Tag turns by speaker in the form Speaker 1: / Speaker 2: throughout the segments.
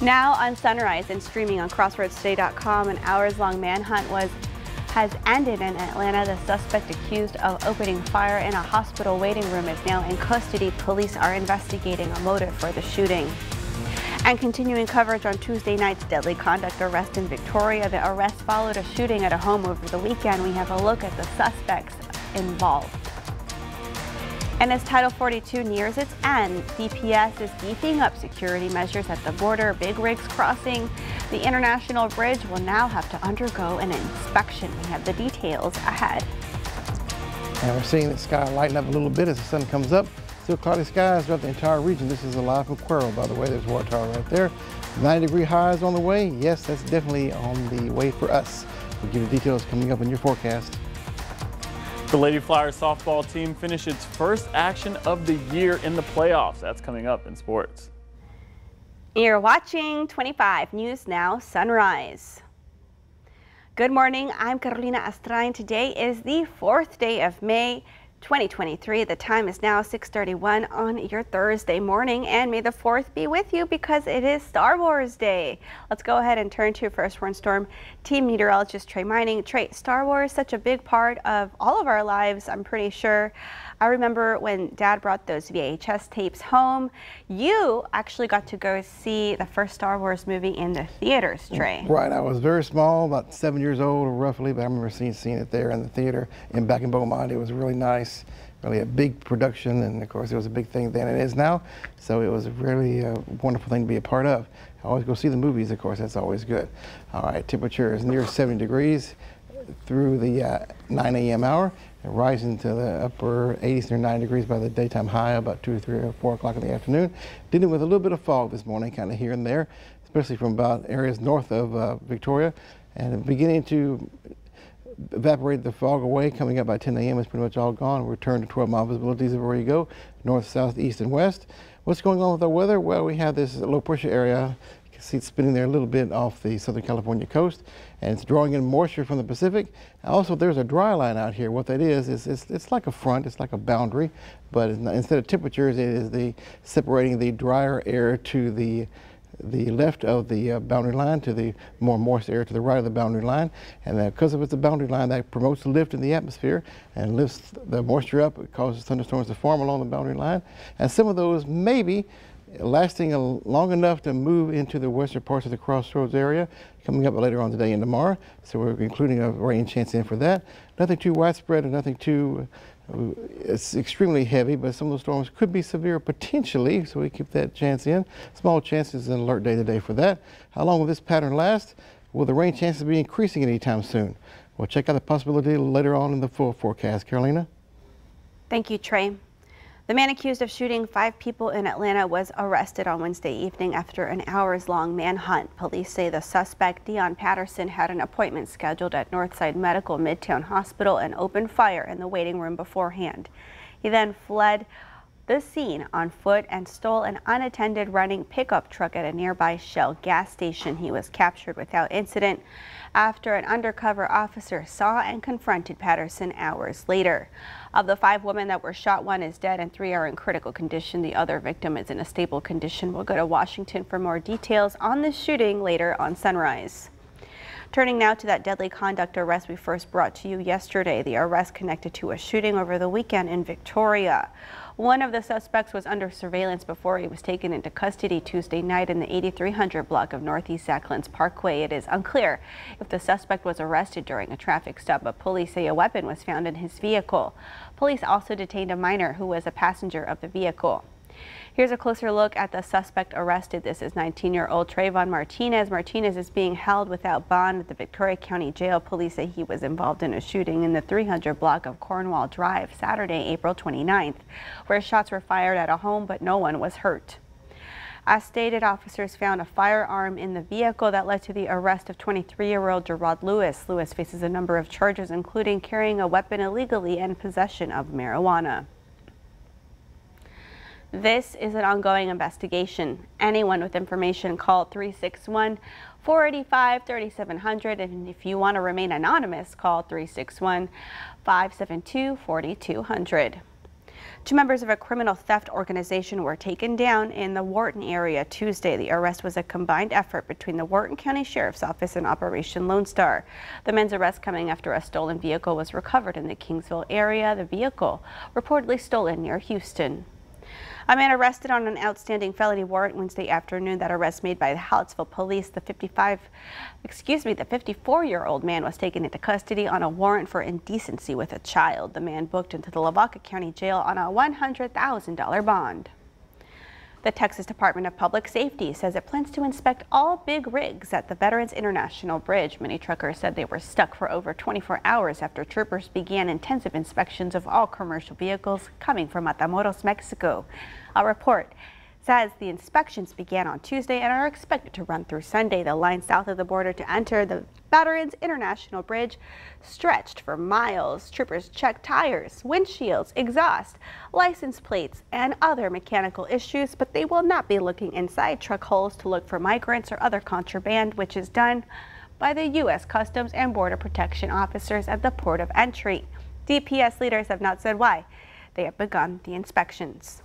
Speaker 1: Now on Sunrise and streaming on CrossroadsToday.com, an hours-long manhunt has ended in Atlanta. The suspect accused of opening fire in a hospital waiting room is now in custody. Police are investigating a motive for the shooting. And continuing coverage on Tuesday night's deadly conduct arrest in Victoria. The arrest followed a shooting at a home over the weekend. We have a look at the suspects involved. And as Title 42 nears its end, DPS is beefing up security measures at the border. Big rigs crossing the international bridge will now have to undergo an inspection. We have the details ahead.
Speaker 2: And we're seeing the sky lighten up a little bit as the sun comes up. Still cloudy skies throughout the entire region. This is live from Cuero, by the way. There's water tower right there. 90-degree highs on the way. Yes, that's definitely on the way for us. We'll give you details coming up in your forecast.
Speaker 3: The Lady Flyers softball team finished its first action of the year in the playoffs. That's coming up in sports.
Speaker 1: You're watching 25 News Now Sunrise. Good morning, I'm Carolina Astrain. Today is the 4th day of May 2023. The time is now 6:31 on your Thursday morning, and may the 4th be with you because it is Star Wars Day. Let's go ahead and turn to First Warn Storm Team Meteorologist Trey Mining. Trey, Star Wars, such a big part of all of our lives, I'm pretty sure. I remember when Dad brought those VHS tapes home, you actually got to go see the first Star Wars movie in the theaters, Trey.
Speaker 2: Right, I was very small, about 7 years old roughly, but I remember seeing it there in the theater back in Beaumont. It was really nice, really a big production, and of course it was a big thing then and it is now, so it was really a wonderful thing to be a part of. I always go see the movies, of course, that's always good. All right, temperature is near 70 degrees through the 9 a.m. hour. Rising to the upper 80s near 90 degrees by the daytime high, about 2 or 3 or 4 o'clock in the afternoon. Dealing with a little bit of fog this morning, kind of here and there, especially from about areas north of Victoria, and beginning to evaporate the fog away. Coming up by 10 a.m. it's pretty much all gone. Return to 12-mile visibilities everywhere you go, north, south, east, and west. What's going on with our weather? Well, we have this low pressure area. You can see it's spinning there a little bit off the Southern California coast, and it's drawing in moisture from the Pacific. Also, there's a dry line out here. What that is it's like a front, it's like a boundary, but it's not, instead of temperatures, it is the separating the drier air to the left of the boundary line to the more moist air to the right of the boundary line. And because of it's a boundary line, that promotes the lift in the atmosphere and lifts the moisture up. It causes thunderstorms to form along the boundary line. And some of those maybe lasting long enough to move into the western parts of the Crossroads area coming up later on today and tomorrow. So we're including a rain chance in for that. Nothing too widespread and nothing too it's extremely heavy, but some of those storms could be severe potentially, so we keep that chance in. Small chances and alert day today for that. How long will this pattern last? Will the rain chances be increasing anytime soon? We'll check out the possibility later on in the full forecast. Carolina?
Speaker 1: Thank you, Trey. The man accused of shooting 5 people in Atlanta was arrested on Wednesday evening after an hours-long manhunt. Police say the suspect, Dion Patterson, had an appointment scheduled at Northside Medical Midtown Hospital and opened fire in the waiting room beforehand. He then fled the scene on foot and stole an unattended running pickup truck at a nearby Shell gas station. He was captured without incident after an undercover officer saw and confronted Patterson hours later. Of the 5 women that were shot, 1 is dead and 3 are in critical condition. The other victim is in a stable condition. We'll go to Washington for more details on this shooting later on Sunrise. Turning now to that deadly conduct arrest we first brought to you yesterday. The arrest connected to a shooting over the weekend in Victoria. One of the suspects was under surveillance before he was taken into custody Tuesday night in the 8300 block of Northeast Sacklands Parkway. It is unclear if the suspect was arrested during a traffic stop, but police say a weapon was found in his vehicle. Police also detained a minor who was a passenger of the vehicle. Here's a closer look at the suspect arrested. This is 19-year-old Trayvon Martinez. Martinez is being held without bond at the Victoria County Jail. Police say he was involved in a shooting in the 300 block of Cornwall Drive Saturday, April 29th, where shots were fired at a home, but no one was hurt. As stated, officers found a firearm in the vehicle that led to the arrest of 23-year-old Gerard Lewis. Lewis faces a number of charges, including carrying a weapon illegally and possession of marijuana. This is an ongoing investigation. Anyone with information, call 361-485-3700. And if you want to remain anonymous, call 361-572-4200. Two members of a criminal theft organization were taken down in the Wharton area Tuesday. The arrest was a combined effort between the Wharton County Sheriff's Office and Operation Lone Star. The men's arrest coming after a stolen vehicle was recovered in the Kingsville area. The vehicle reportedly stolen near Houston. A man arrested on an outstanding felony warrant Wednesday afternoon. That arrest made by the Hallettsville police. The 54-year-old man was taken into custody on a warrant for indecency with a child. The man booked into the Lavaca County Jail on a $100,000 bond. The Texas Department of Public Safety says it plans to inspect all big rigs at the Veterans International Bridge. Many truckers said they were stuck for over 24 hours after troopers began intensive inspections of all commercial vehicles coming from Matamoros, Mexico. A report says the inspections began on Tuesday and are expected to run through Sunday. The line south of the border to enter the Veterans International Bridge stretched for miles. Troopers checked tires, windshields, exhaust, license plates, and other mechanical issues, but they will not be looking inside truck holes to look for migrants or other contraband, which is done by the U.S. Customs and Border Protection officers at the port of entry. DPS leaders have not said why they have begun the inspections.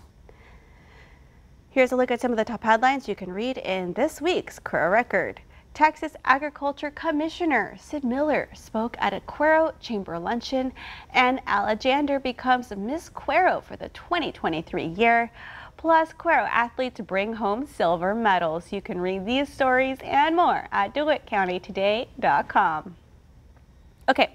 Speaker 1: Here's a look at some of the top headlines you can read in this week's Cuero Record. Texas Agriculture Commissioner Sid Miller spoke at a Cuero Chamber luncheon, and Alexander becomes Miss Cuero for the 2023 year. Plus, Cuero athletes bring home silver medals. You can read these stories and more at DeWittCountyToday.com. Okay.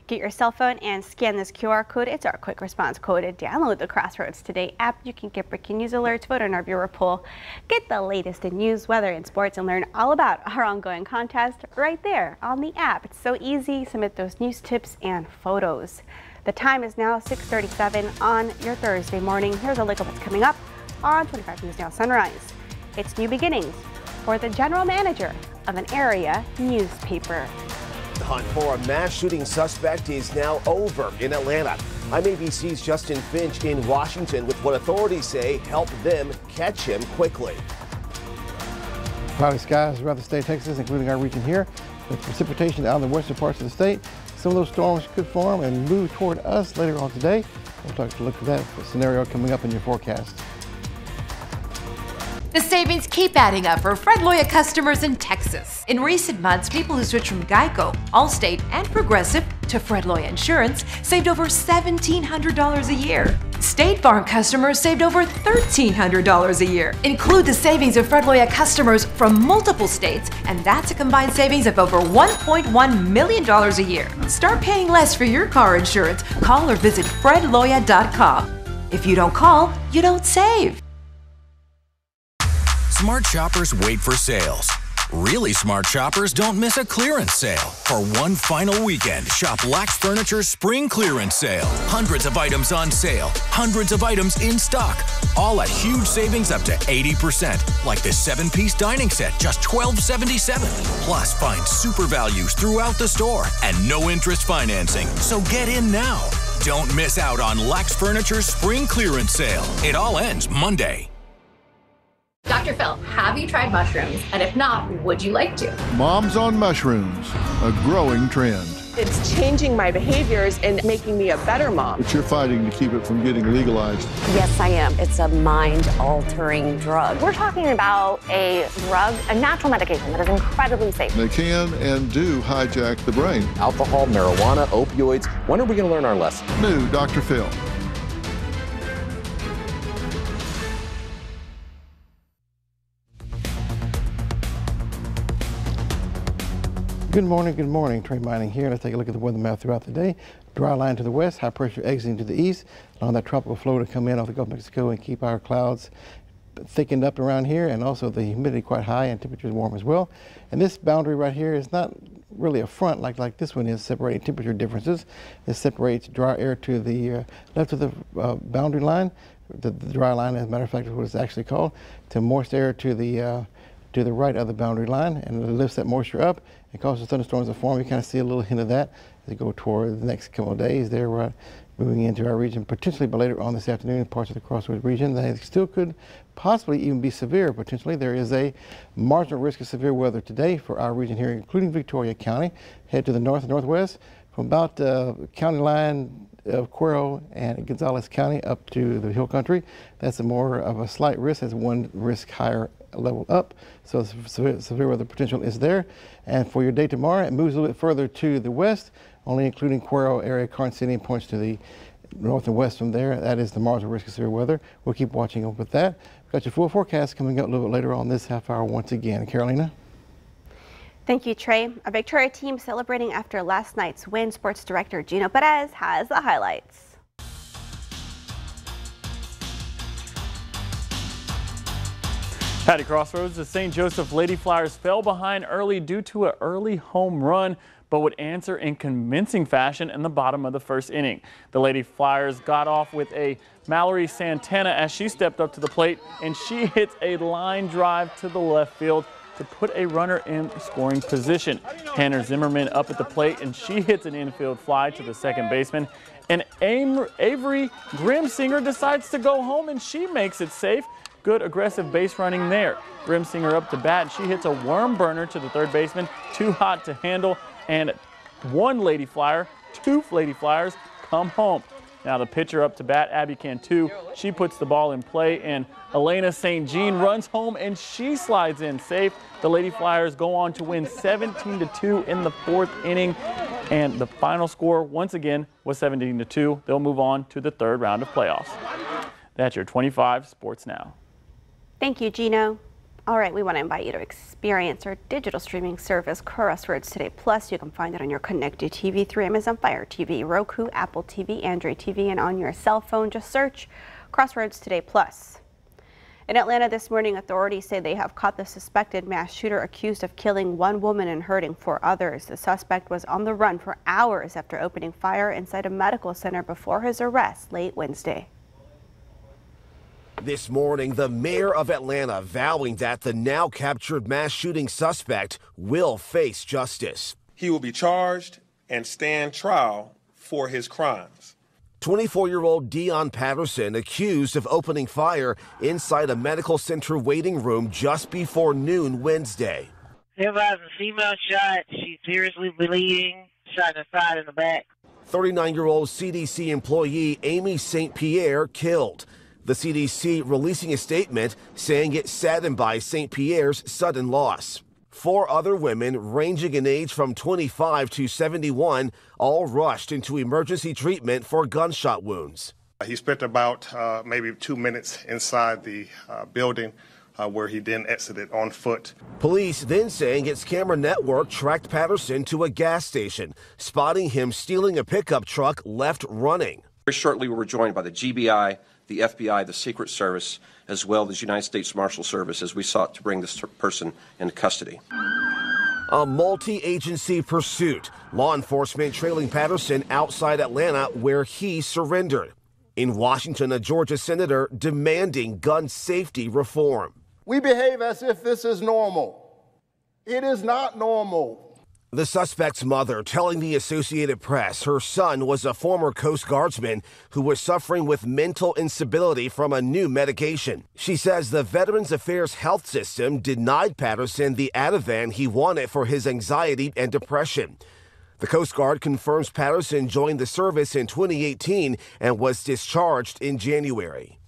Speaker 1: Get your cell phone and scan this QR code. It's our quick response code. Download the Crossroads Today app. You can get breaking news alerts, vote in our viewer poll, get the latest in news, weather, and sports, and learn all about our ongoing contest right there on the app. It's so easy. Submit those news tips and photos. The time is now 6:37 on your Thursday morning. Here's a look at what's coming up on 25 News Now Sunrise. It's new beginnings for the general manager of an area newspaper.
Speaker 4: The hunt for a mass shooting suspect is now over in Atlanta. I'm ABC's Justin Finch in Washington with what authorities say helped them catch him quickly.
Speaker 2: Cloudy skies around the state of Texas, including our region here, with precipitation down in the western parts of the state. Some of those storms could form and move toward us later on today. We'll take a look at that scenario coming up in your forecast.
Speaker 5: The savings keep adding up for Fred Loya customers in Texas. In recent months, people who switched from Geico, Allstate, and Progressive to Fred Loya Insurance saved over $1,700 a year. State Farm customers saved over $1,300 a year. Include the savings of Fred Loya customers from multiple states, and that's a combined savings of over $1.1 million a year. Start paying less for your car insurance. Call or visit fredloya.com. If you don't call, you don't save.
Speaker 6: Smart shoppers wait for sales. Really smart shoppers don't miss a clearance sale. For one final weekend, shop Lax Furniture's spring clearance sale. Hundreds of items on sale, hundreds of items in stock, all at huge savings up to 80%. Like this 7-piece dining set, just $12.77. Plus, find super values throughout the store and no interest financing. So get in now. Don't miss out on Lax Furniture's spring clearance sale. It all ends Monday.
Speaker 7: Dr. Phil, have you tried mushrooms? And if not, would you like to?
Speaker 8: Moms on mushrooms, a growing trend.
Speaker 9: It's changing my behaviors and making me a better mom.
Speaker 8: But you're fighting to keep it from getting legalized.
Speaker 10: Yes, I am. It's a mind-altering drug. We're talking about a drug, a natural medication that is incredibly safe.
Speaker 8: They can and do hijack the brain.
Speaker 4: Alcohol, marijuana, opioids. When are we going to learn our lesson?
Speaker 8: New Dr. Phil.
Speaker 2: Good morning. Trey Mining here. Let's take a look at the weather map throughout the day. Dry line to the west, high pressure exiting to the east. Along that tropical flow to come in off the Gulf of Mexico and keep our clouds thickened up around here, and also the humidity quite high and temperatures warm as well. And this boundary right here is not really a front like this one is, separating temperature differences. It separates dry air to the left of the boundary line. The dry line, as a matter of fact, is what it's actually called, to moist air to the right of the boundary line, and it lifts that moisture up and causes thunderstorms to form. You kind of see a little hint of that as we go toward the next couple of days. They're moving into our region, potentially by later on this afternoon in parts of the Crossroads region. They still could possibly even be severe, potentially. There is a marginal risk of severe weather today for our region here, including Victoria County. Head to the north and northwest from about county line of Cuero and Gonzales County up to the Hill Country. That's more of a slight risk. That's one risk higher level up. So severe weather potential is there. And for your day tomorrow, it moves a little bit further to the west, only including Cuero area, Karnes City, and points to the north and west from there. That is the marginal risk of severe weather. We'll keep watching up with that. We've got your full forecast coming up a little bit later on this half hour once again. Carolina?
Speaker 1: Thank you, Trey. A Victoria team celebrating after last night's win. Sports Director Gino Perez has the highlights.
Speaker 3: Patty Crossroads, the St. Joseph Lady Flyers fell behind early due to an early home run, but would answer in convincing fashion in the bottom of the first inning. The Lady Flyers got off with a Mallory Santana as she stepped up to the plate, and she hits a line drive to the left field to put a runner in scoring position. Hannah Zimmerman up at the plate, and she hits an infield fly to the second baseman. And Avery Grimsinger decides to go home, and she makes it safe. Good aggressive base running there. Grimsinger up to bat, and she hits a worm burner to the third baseman. Too hot to handle, and one Lady Flyer, two Lady Flyers come home. Now the pitcher up to bat, Abby Cantu, she puts the ball in play, and Elena St. Jean runs home, and she slides in safe. The Lady Flyers go on to win 17-2 in the fourth inning, and the final score once again was 17-2. They'll move on to the third round of playoffs. That's your 25 Sports Now.
Speaker 1: Thank you, Gino. All right, we want to invite you to experience our digital streaming service, Crossroads Today Plus. You can find it on your connected TV through Amazon Fire TV, Roku, Apple TV, Android TV, and on your cell phone. Just search Crossroads Today Plus. In Atlanta this morning, authorities say they have caught the suspected mass shooter accused of killing one woman and hurting four others. The suspect was on the run for hours after opening fire inside a medical center before his arrest late Wednesday.
Speaker 4: This morning, the mayor of Atlanta vowing that the now captured mass shooting suspect will face justice.
Speaker 11: He will be charged and stand trial for his crimes.
Speaker 4: 24-year-old Dion Patterson accused of opening fire inside a medical center waiting room just before noon Wednesday.
Speaker 12: Supervisor female shot. She's seriously bleeding. Shot in the side and the back.
Speaker 4: 39-year-old CDC employee Amy St. Pierre killed. The CDC releasing a statement saying it saddened by St. Pierre's sudden loss. Four other women ranging in age from 25 to 71 all rushed into emergency treatment for gunshot wounds.
Speaker 11: He spent about maybe 2 minutes inside the building where he then exited on foot.
Speaker 4: Police then saying its camera network tracked Patterson to a gas station, spotting him stealing a pickup truck left running.
Speaker 13: Very shortly, we were joined by the GBI, the FBI, the Secret Service, as well as the United States Marshal Service as we sought to bring this person into custody.
Speaker 4: A multi-agency pursuit. Law enforcement trailing Patterson outside Atlanta where he surrendered. In Washington, a Georgia senator demanding gun safety reform.
Speaker 14: We behave as if this is normal. It is not normal.
Speaker 4: The suspect's mother telling the Associated Press her son was a former Coast Guardsman who was suffering with mental instability from a new medication. She says the Veterans Affairs health system denied Patterson the Ativan he wanted for his anxiety and depression. The Coast Guard confirms Patterson joined the service in 2018 and was discharged in January.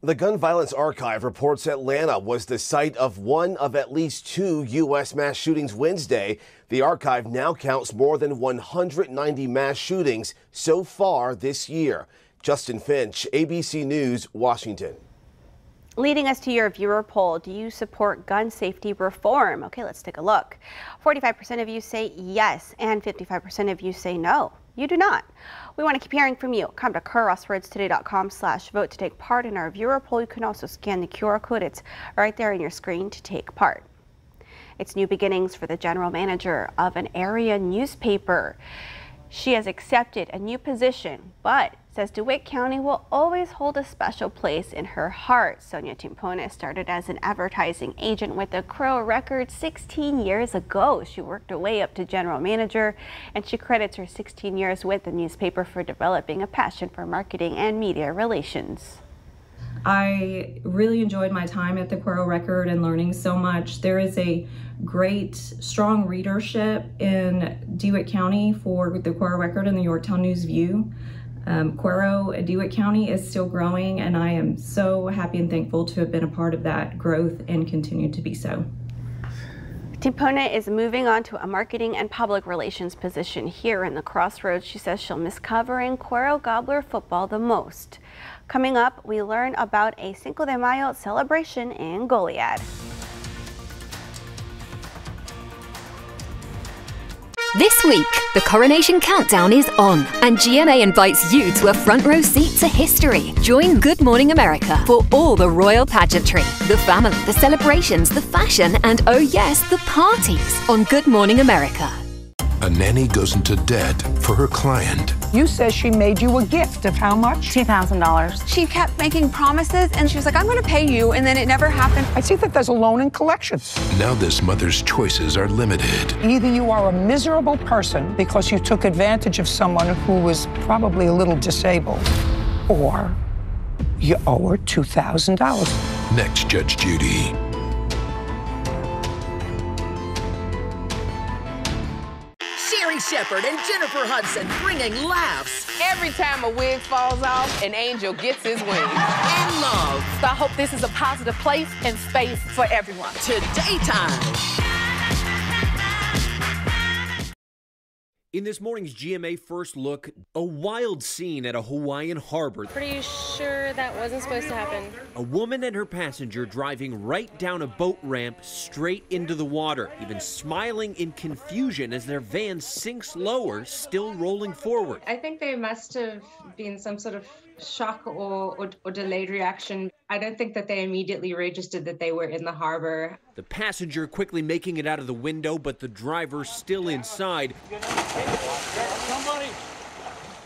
Speaker 4: The Gun Violence Archive reports Atlanta was the site of one of at least 2 U.S. mass shootings Wednesday. The archive now counts more than 190 mass shootings so far this year. Justin Finch, ABC News, Washington.
Speaker 1: Leading us to your viewer poll, do you support gun safety reform? Okay, let's take a look. 45% of you say yes, and 55% of you say no. You do not. We want to keep hearing from you. Come to crossroadstoday.com/vote to take part in our viewer poll. You can also scan the QR code. It's right there on your screen to take part. It's new beginnings for the general manager of an area newspaper. She has accepted a new position, but says DeWitt County will always hold a special place in her heart. Sonia Timpone started as an advertising agent with the Crow Records 16 years ago. She worked her way up to general manager, and she credits her 16 years with the newspaper for developing a passion for marketing and media relations.
Speaker 15: I really enjoyed my time at the Cuero Record and learning so much. There is a great, strong readership in DeWitt County for the Cuero Record and the Yorktown News-View. Cuero, DeWitt County is still growing, and I am so happy and thankful to have been a part of that growth and continue to be so.
Speaker 1: Tipona is moving on to a marketing and public relations position here in the Crossroads. She says she'll miss covering Cuero Gobbler football the most. Coming up, we learn about a Cinco de Mayo celebration in Goliad.
Speaker 16: This week, the Coronation Countdown is on, and GMA invites you to a front row seat to history. Join Good Morning America for all the royal pageantry, the family, the celebrations, the fashion, and oh yes, the parties on Good Morning America.
Speaker 17: A nanny goes into debt for her client.
Speaker 18: You said she made you a gift of how much?
Speaker 19: $2,000. She kept making promises, and she was like, I'm going to pay you, and then it never happened.
Speaker 18: I see that there's a loan in collections.
Speaker 17: Now this mother's choices are limited.
Speaker 18: Either you are a miserable person because you took advantage of someone who was probably a little disabled, or you owe her $2,000.
Speaker 17: Next, Judge Judy.
Speaker 20: Shepard and Jennifer Hudson bringing laughs.
Speaker 9: Every time a wig falls off, an angel gets his wings.
Speaker 20: And love.
Speaker 21: So I hope this is a positive place and space for everyone.
Speaker 20: Today time.
Speaker 22: In this morning's GMA First Look, a wild scene at a Hawaiian harbor.
Speaker 23: Pretty sure that wasn't supposed to happen.
Speaker 22: A woman and her passenger driving right down a boat ramp straight into the water, even smiling in confusion as their van sinks lower, still rolling forward.
Speaker 24: I think there must have been some sort of shock or delayed reaction. I don't think that they immediately registered that they were in the harbor.
Speaker 22: The passenger quickly making it out of the window, but the driver still inside.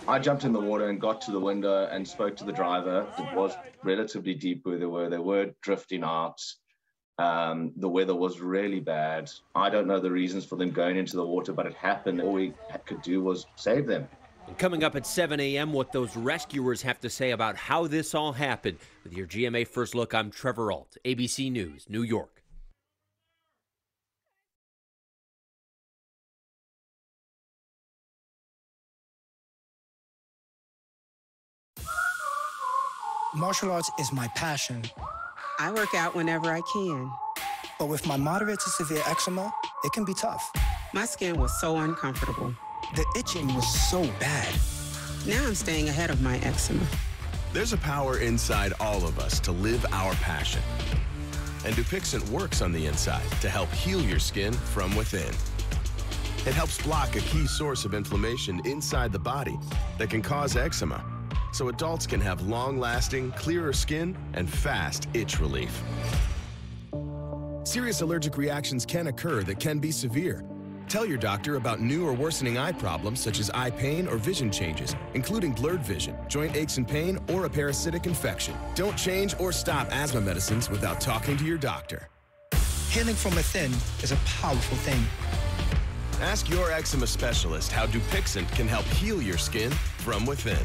Speaker 25: I jumped in the water and got to the window and spoke to the driver. It was relatively deep where they were. They were drifting out. The weather was really bad. I don't know the reasons for them going into the water, but it happened. All we could do was save them.
Speaker 22: And coming up at 7 a.m., what those rescuers have to say about how this all happened. With your GMA First Look, I'm Trevor Ault, ABC News, New York.
Speaker 26: Martial arts is my passion.
Speaker 27: I work out whenever I can.
Speaker 26: But with my moderate to severe eczema, it can be tough.
Speaker 27: My skin was so uncomfortable.
Speaker 26: The itching was so bad.
Speaker 27: Now I'm staying ahead of my eczema.
Speaker 28: There's a power inside all of us to live our passion. And Dupixent works on the inside to help heal your skin from within. It helps block a key source of inflammation inside the body that can cause eczema, so adults can have long-lasting, clearer skin and fast itch relief. Serious allergic reactions can occur that can be severe. Tell your doctor about new or worsening eye problems such as eye pain or vision changes, including blurred vision, joint aches and pain, or a parasitic infection. Don't change or stop asthma medicines without talking to your doctor.
Speaker 26: Healing from within is a powerful thing.
Speaker 28: Ask your eczema specialist how Dupixent can help heal your skin from within.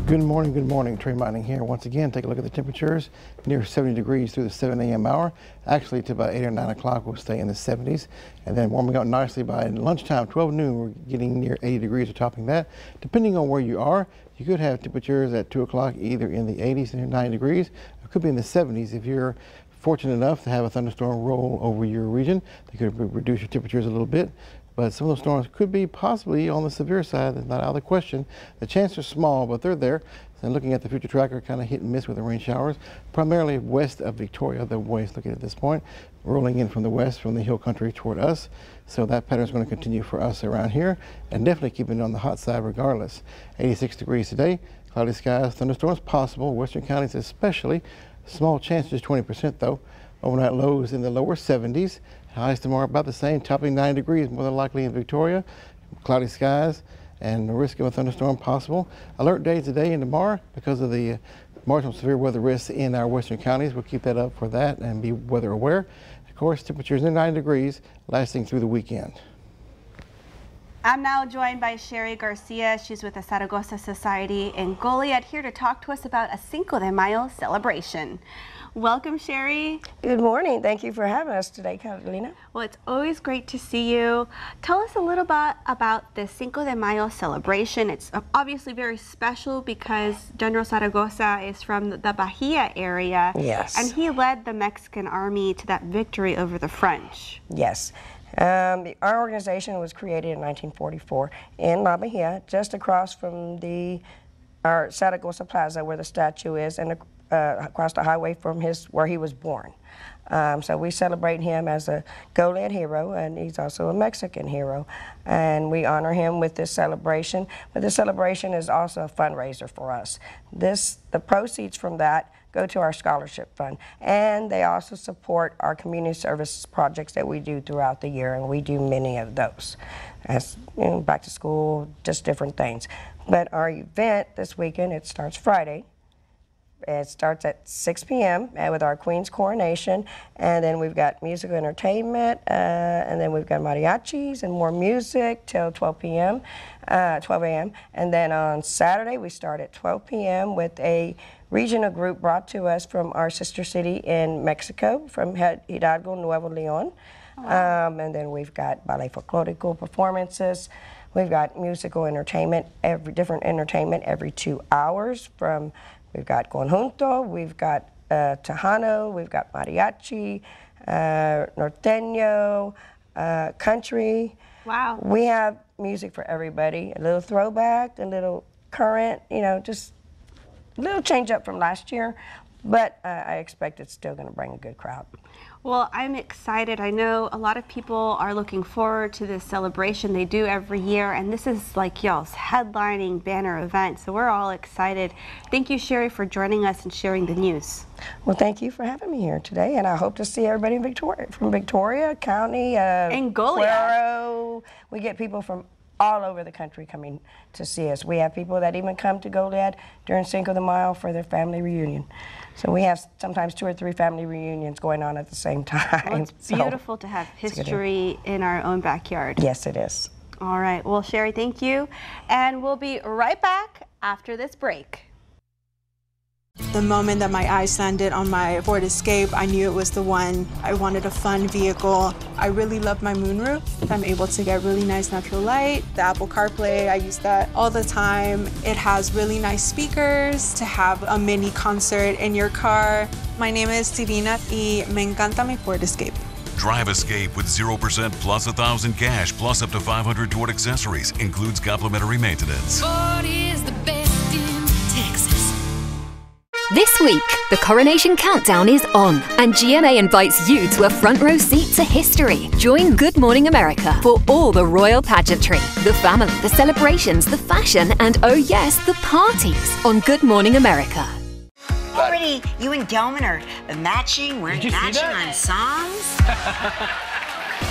Speaker 2: Good morning. Trey Mining here. Once again, take a look at the temperatures. Near 70 degrees through the 7 a.m. hour. Actually, to about 8 or 9 o'clock, we'll stay in the 70s. And then warming up nicely by lunchtime, 12 noon, we're getting near 80 degrees or topping that. Depending on where you are, you could have temperatures at 2 o'clock either in the 80s and 90 degrees. It could be in the 70s if you're fortunate enough to have a thunderstorm roll over your region. They could reduce your temperatures a little bit. But some of those storms could be possibly on the severe side. That's not out of the question. The chances are small, but they're there. And looking at the future tracker, kind of hit and miss with the rain showers, primarily west of Victoria, the way it's looking at this point, rolling in from the west, from the hill country toward us. So that pattern is going to continue for us around here, and definitely keeping it on the hot side regardless. 86 degrees today, cloudy skies, thunderstorms possible, western counties especially. Small chances, 20% though. Overnight lows in the lower 70s. Highs tomorrow about the same, topping 9 degrees, more than likely in Victoria. Cloudy skies and the risk of a thunderstorm possible. Alert days today and tomorrow because of the marginal severe weather risks in our western counties. We'll keep that up for that and be weather aware. Of course, temperatures in 9 degrees lasting through the weekend.
Speaker 1: I'm now joined by Sherry Garcia. She's with the Zaragoza Society in Goliad, here to talk to us about a Cinco de Mayo celebration. Welcome, Sherry.
Speaker 3: Good morning. Thank you for having us today, Carolina.
Speaker 1: Well, it's always great to see you. Tell us a little bit about the Cinco de Mayo celebration. It's obviously very special because General Zaragoza is from the Bahia area.
Speaker 3: Yes.
Speaker 1: And he led the Mexican army to that victory over the French.
Speaker 3: Yes. Our organization was created in 1944 in La Bahia, just across from our Zaragoza Plaza, where the statue is, and across the highway from where he was born. So we celebrate him as a Goliad hero, and he's also a Mexican hero. And we honor him with this celebration. But this celebration is also a fundraiser for us. The proceeds from that go to our scholarship fund, and they also support our community service projects that we do throughout the year, and we do many of those. As back to school, just different things. But our event this weekend, it starts Friday. It starts at 6 p.m. with our Queen's coronation, and then we've got musical entertainment, and then we've got mariachis and more music till 12 a.m., and then on Saturday we start at 12 p.m. with a regional group brought to us from our sister city in Mexico, from Hidalgo, Nuevo León. And then we've got ballet folklorico performances. We've got musical entertainment, different entertainment every 2 hours. We've got conjunto, we've got tejano, we've got mariachi, norteño, country.
Speaker 1: Wow.
Speaker 3: We have music for everybody. A little throwback, a little current, just a little change up from last year, but I expect it's still going to bring a good crowd.
Speaker 1: Well, I'm excited. I know a lot of people are looking forward to this celebration they do every year, and this is like y'all's headlining banner event, so we're all excited. Thank you, Sherry, for joining us and sharing the news.
Speaker 3: Well, thank you for having me here today, and I hope to see everybody in Victoria County,
Speaker 1: and Goliad.
Speaker 3: Cuero. We get people from all over the country coming to see us. We have people that even come to Goliad during Cinco de Mayo for their family reunion. So we have sometimes 2 or 3 family reunions going on at the same time.
Speaker 1: Well, it's beautiful to have history in our own backyard.
Speaker 3: Yes, it is.
Speaker 1: All right. Well, Sherry, thank you. And we'll be right back after this break.
Speaker 5: The moment that my eyes landed on my Ford Escape, I knew it was the one. I wanted a fun vehicle. I really love my moonroof. I'm able to get really nice natural light. The Apple CarPlay, I use that all the time. It has really nice speakers to have a mini concert in your car. My name is Divina y me encanta mi Ford Escape.
Speaker 6: Drive Escape with 0% plus 1,000 cash plus up to 500 toward accessories. Includes complimentary maintenance.
Speaker 16: Ford is the best in Texas. This week, the Coronation Countdown is on, and GMA invites you to a front row seat to history. Join Good Morning America for all the royal pageantry, the family, the celebrations, the fashion, and oh yes, the parties on Good Morning America.
Speaker 7: Already, you and Gelman are matching, we're matching on songs.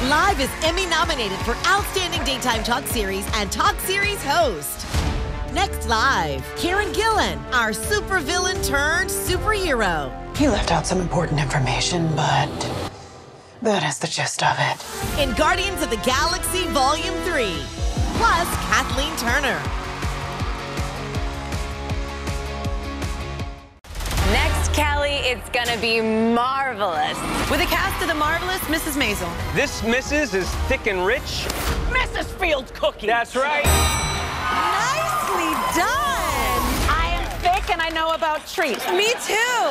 Speaker 8: Live is Emmy nominated for Outstanding Daytime Talk Series and Talk Series Host. Next live, Karen Gillan, our supervillain turned superhero.
Speaker 27: He left out some important information, but that is the gist of it.
Speaker 8: In Guardians of the Galaxy Volume 3, plus Kathleen Turner.
Speaker 10: Next, Kelly, it's gonna be marvelous.
Speaker 8: With a cast of The Marvelous Mrs. Maisel.
Speaker 11: This Mrs. is thick and rich.
Speaker 8: Mrs. Fields cookie.
Speaker 11: That's right.
Speaker 8: Nicely done.
Speaker 21: I am thick and I know about treats.
Speaker 8: Me too.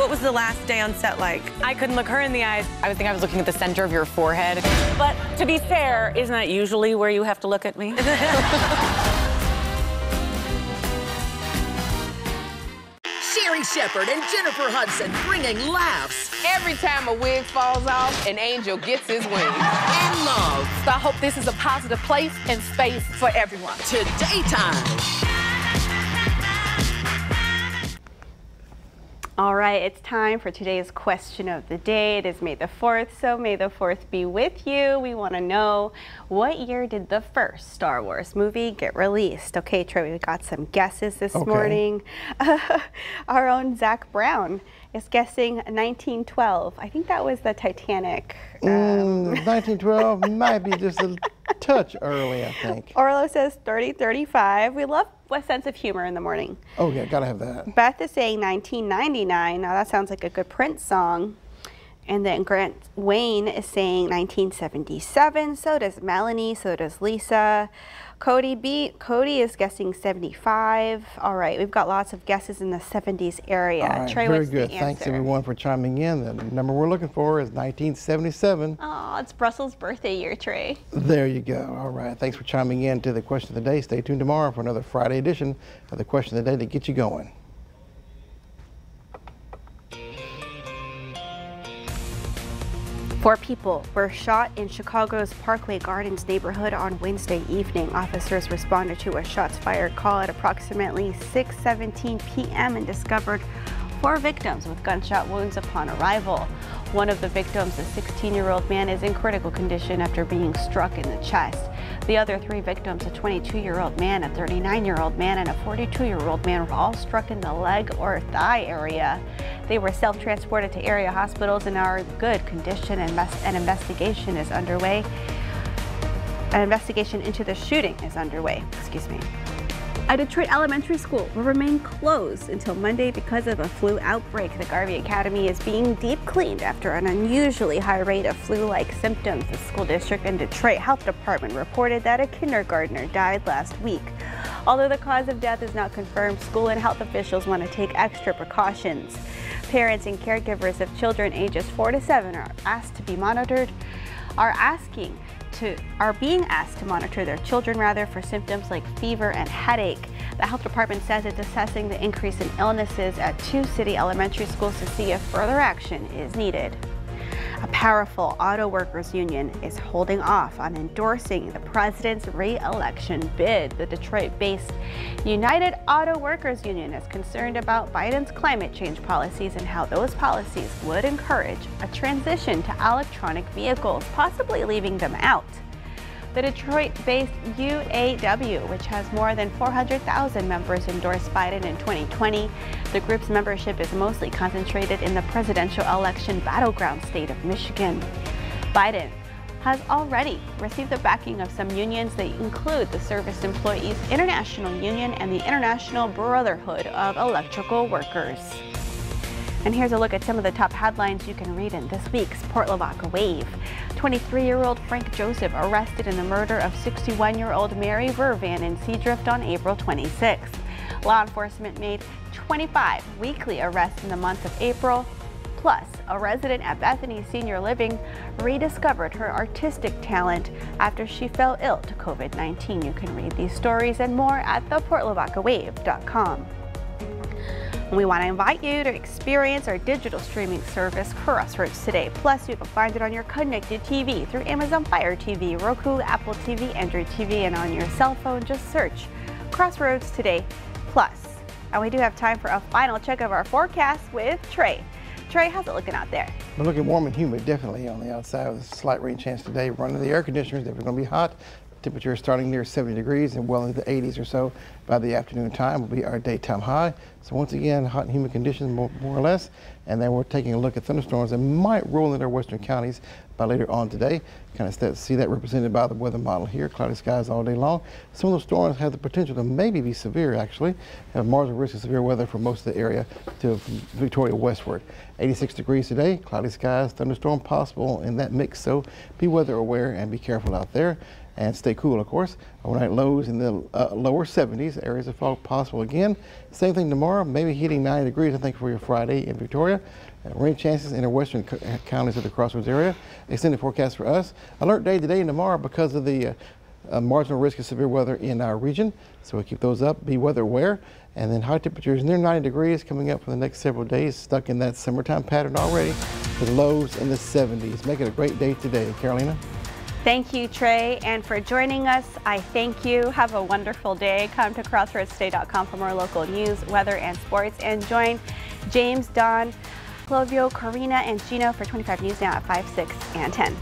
Speaker 8: What was the last day on set like?
Speaker 21: I couldn't look her in the eyes. I think I was looking at the center of your forehead. But to be fair, isn't that usually where you have to look at me?
Speaker 20: Sherry Shepherd and Jennifer Hudson bringing laughs.
Speaker 9: Every time a wig falls off, an angel gets his wings.
Speaker 20: And love.
Speaker 21: So I hope this is a positive place and space for everyone.
Speaker 20: To daytime.
Speaker 1: All right, it's time for today's question of the day. It is May the 4th, so May the 4th be with you. We want to know, what year did the first Star Wars movie get released? Okay, Troy, we got some guesses this morning. Our own Zach Brown is guessing 1912. I think that was the Titanic.
Speaker 2: 1912 might be just a touch early, I think.
Speaker 1: Orlo says 30-35. We love a sense of humor in the morning.
Speaker 2: Oh, yeah, gotta have that.
Speaker 1: Beth is saying 1999. Now that sounds like a good Prince song. And then Grant Wayne is saying 1977. So does Melanie. So does Lisa. Cody is guessing 75. All right, we've got lots of guesses in the 70s area.
Speaker 2: All right,
Speaker 1: Trey,
Speaker 2: very
Speaker 1: what's
Speaker 2: good.
Speaker 1: the answer?
Speaker 2: Thanks everyone for chiming in. The number we're looking for is 1977.
Speaker 1: Oh, it's Russell's birthday year, Trey.
Speaker 2: There you go. All right, thanks for chiming in to the question of the day. Stay tuned tomorrow for another Friday edition of the question of the day to get you going.
Speaker 1: Four people were shot in Chicago's Parkway Gardens neighborhood on Wednesday evening. Officers responded to a shots fired call at approximately 6:17 p.m. and discovered 4 victims with gunshot wounds upon arrival. One of the victims, a 16-year-old man, is in critical condition after being struck in the chest. The other 3 victims, a 22-year-old man, a 39-year-old man, and a 42-year-old man, were all struck in the leg or thigh area. They were self-transported to area hospitals and are in good condition, and an investigation is underway. An investigation into the shooting is underway. Excuse me. A Detroit elementary school will remain closed until Monday because of a flu outbreak. The Garvey Academy is being deep cleaned after an unusually high rate of flu-like symptoms. The school district and Detroit Health Department reported that a kindergartner died last week. Although the cause of death is not confirmed, school and health officials want to take extra precautions. Parents and caregivers of children ages 4 to 7 are being asked to monitor their children for symptoms like fever and headache. The health department says it's assessing the increase in illnesses at 2 city elementary schools to see if further action is needed. A powerful auto workers union is holding off on endorsing the president's re-election bid. The Detroit-based United Auto Workers Union is concerned about Biden's climate change policies and how those policies would encourage a transition to electronic vehicles, possibly leaving them out. The Detroit-based UAW, which has more than 400,000 members, endorsed Biden in 2020. The group's membership is mostly concentrated in the presidential election battleground state of Michigan. Biden has already received the backing of some unions. They include the Service Employees International Union and the International Brotherhood of Electrical Workers. And here's a look at some of the top headlines you can read in this week's Port Lavaca Wave. 23-year-old Frank Joseph arrested in the murder of 61-year-old Mary Vervan in Seadrift on April 26th. Law enforcement made 25 weekly arrests in the month of April. Plus, a resident at Bethany Senior Living rediscovered her artistic talent after she fell ill to COVID-19. You can read these stories and more at theportlavacawave.com. We want to invite you to experience our digital streaming service, Crossroads, today. Plus, you can find it on your connected TV through Amazon Fire TV, Roku, Apple TV, Android TV, and on your cell phone. Just search Crossroads Today Plus. And we do have time for a final check of our forecast with Trey. Trey, how's it looking out there?
Speaker 2: We're looking warm and humid, definitely on the outside with a slight rain chance today. Running the air conditioners, they're going to be hot. Temperature starting near 70 degrees and well into the 80s or so by the afternoon time will be our daytime high. So once again, hot and humid conditions more or less. And then we're taking a look at thunderstorms that might roll into our western counties by later on today. Kind of see that represented by the weather model here. Cloudy skies all day long. Some of those storms have the potential to maybe be severe, actually. Have marginal risk of severe weather for most of the area to Victoria westward. 86 degrees today, cloudy skies, thunderstorm possible in that mix. So be weather aware and be careful out there. And stay cool, of course. Overnight lows in the lower 70s. Areas of fog possible again. Same thing tomorrow, maybe hitting 90 degrees, I think, for your Friday in Victoria. Rain chances in the western counties of the Crossroads area. Extended forecast for us. Alert day today and tomorrow because of the marginal risk of severe weather in our region. So we'll keep those up. Be weather aware. And then high temperatures near 90 degrees coming up for the next several days. Stuck in that summertime pattern already with lows in the 70s. Make it a great day today. Carolina?
Speaker 1: Thank you, Trey, and for joining us, I thank you. Have a wonderful day. Come to crossroadstoday.com for more local news, weather, and sports, and join James, Don, Clovio, Karina, and Gino for 25 News Now at 5, 6, and 10.